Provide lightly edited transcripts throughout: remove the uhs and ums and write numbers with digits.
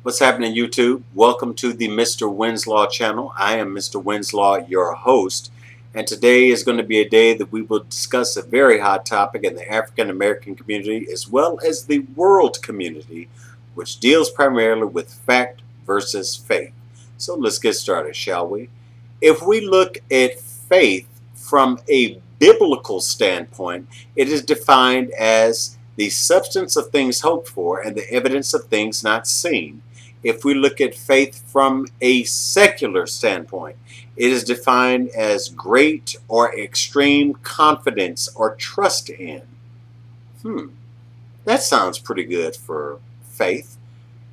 What's happening, YouTube? Welcome to the Mr. Winslaw channel. I am Mr. Winslaw, your host, and today is going to be a day that we will discuss a very hot topic in the African American community as well as the world community, which deals primarily with fact versus faith. So let's get started, shall we? If we look at faith from a biblical standpoint, it is defined as the substance of things hoped for and the evidence of things not seen. If we look at faith from a secular standpoint, it is defined as great or extreme confidence or trust in. That sounds pretty good for faith.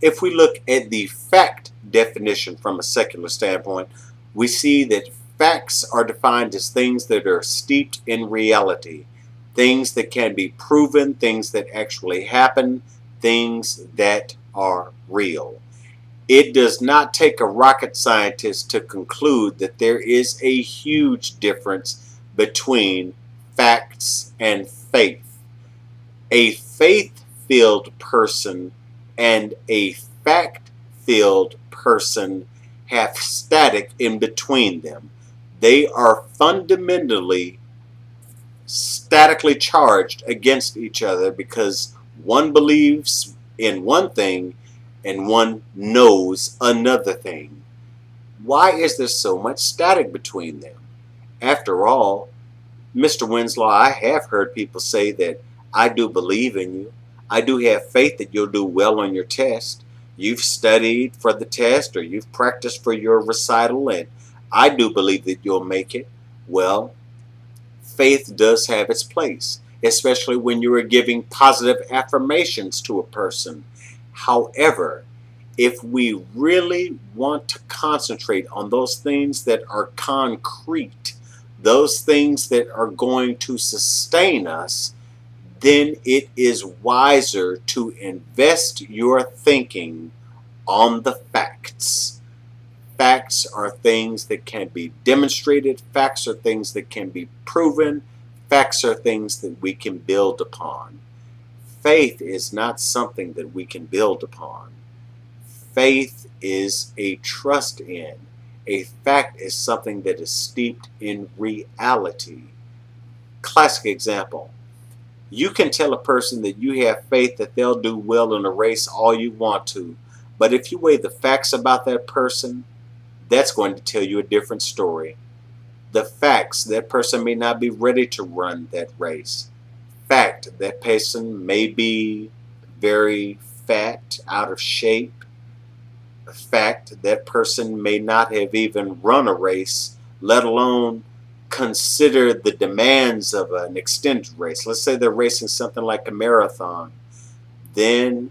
If we look at the fact definition from a secular standpoint, we see that facts are defined as things that are steeped in reality, things that can be proven, things that actually happen, things that are real. It does not take a rocket scientist to conclude that there is a huge difference between facts and faith. A faith-filled person and a fact-filled person have static in between them. They are fundamentally statically charged against each other because one believes in one thing and one knows another thing. Why is there so much static between them? After all, Mr. Winslaw, I have heard people say that I do believe in you. I do have faith that you'll do well on your test. You've studied for the test or you've practiced for your recital, and I do believe that you'll make it. Well, faith does have its place, especially when you are giving positive affirmations to a person. However, if we really want to concentrate on those things that are concrete, those things that are going to sustain us, then it is wiser to invest your thinking on the facts. Facts are things that can be demonstrated. Facts are things that can be proven. Facts are things that we can build upon. Faith is not something that we can build upon. Faith is a trust in. A fact is something that is steeped in reality. Classic example. You can tell a person that you have faith that they'll do well in a race all you want to, but if you weigh the facts about that person, that's going to tell you a different story. The facts, that person may not be ready to run that race. Fact, that person may be very fat, out of shape. Fact, that person may not have even run a race, let alone consider the demands of an extended race. Let's say they're racing something like a marathon. Then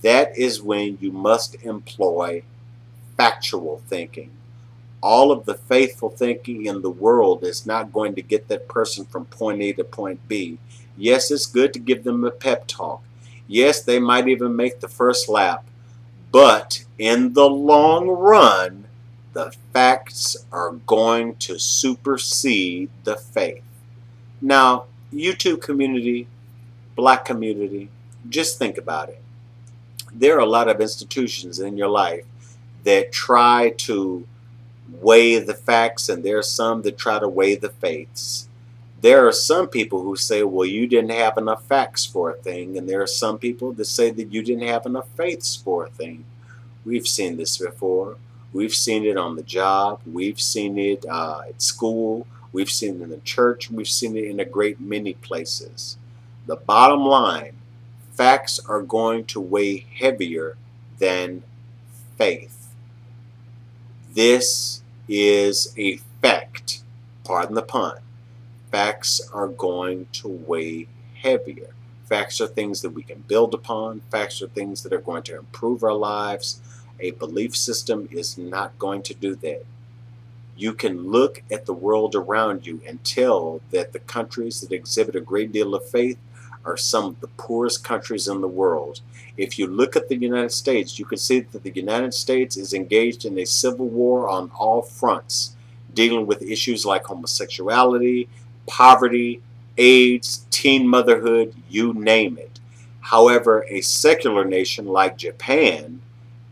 that is when you must employ factual thinking. All of the faithful thinking in the world is not going to get that person from point A to point B. Yes, it's good to give them a pep talk. Yes, they might even make the first lap. But in the long run, the facts are going to supersede the faith. Now, YouTube community, black community, just think about it. There are a lot of institutions in your life that try to weigh the facts, and there are some that try to weigh the faiths. There are some people who say, well, you didn't have enough facts for a thing, and there are some people that say that you didn't have enough faiths for a thing. We've seen this before. We've seen it on the job. We've seen it at school. We've seen it in the church. We've seen it in a great many places. The bottom line, facts are going to weigh heavier than faith. This is a fact. Pardon the pun. Facts are going to weigh heavier. Facts are things that we can build upon. Facts are things that are going to improve our lives. A belief system is not going to do that. You can look at the world around you and tell that the countries that exhibit a great deal of faith are some of the poorest countries in the world. If you look at the United States, you can see that the United States is engaged in a civil war on all fronts, dealing with issues like homosexuality, poverty, AIDS, teen motherhood, you name it. However, a secular nation like Japan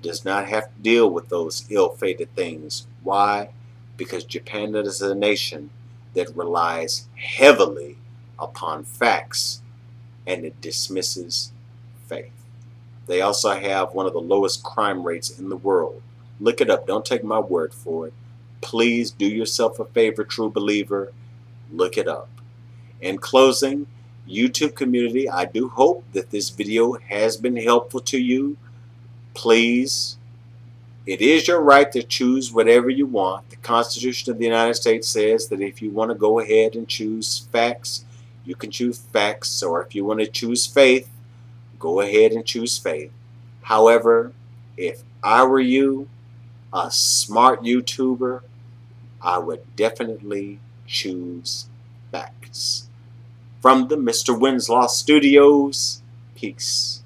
does not have to deal with those ill-fated things. Why? Because Japan is a nation that relies heavily upon facts and it dismisses faith. They also have one of the lowest crime rates in the world. Look it up. Don't take my word for it. Please do yourself a favor, true believer. Look it up. In closing, YouTube community, I do hope that this video has been helpful to you. Please, it is your right to choose whatever you want. The Constitution of the United States says that if you want to go ahead and choose facts, you can choose facts, or if you want to choose faith, go ahead and choose faith. However, if I were you, a smart YouTuber, I would definitely choose facts. From the Mr. Winslow Studios, peace.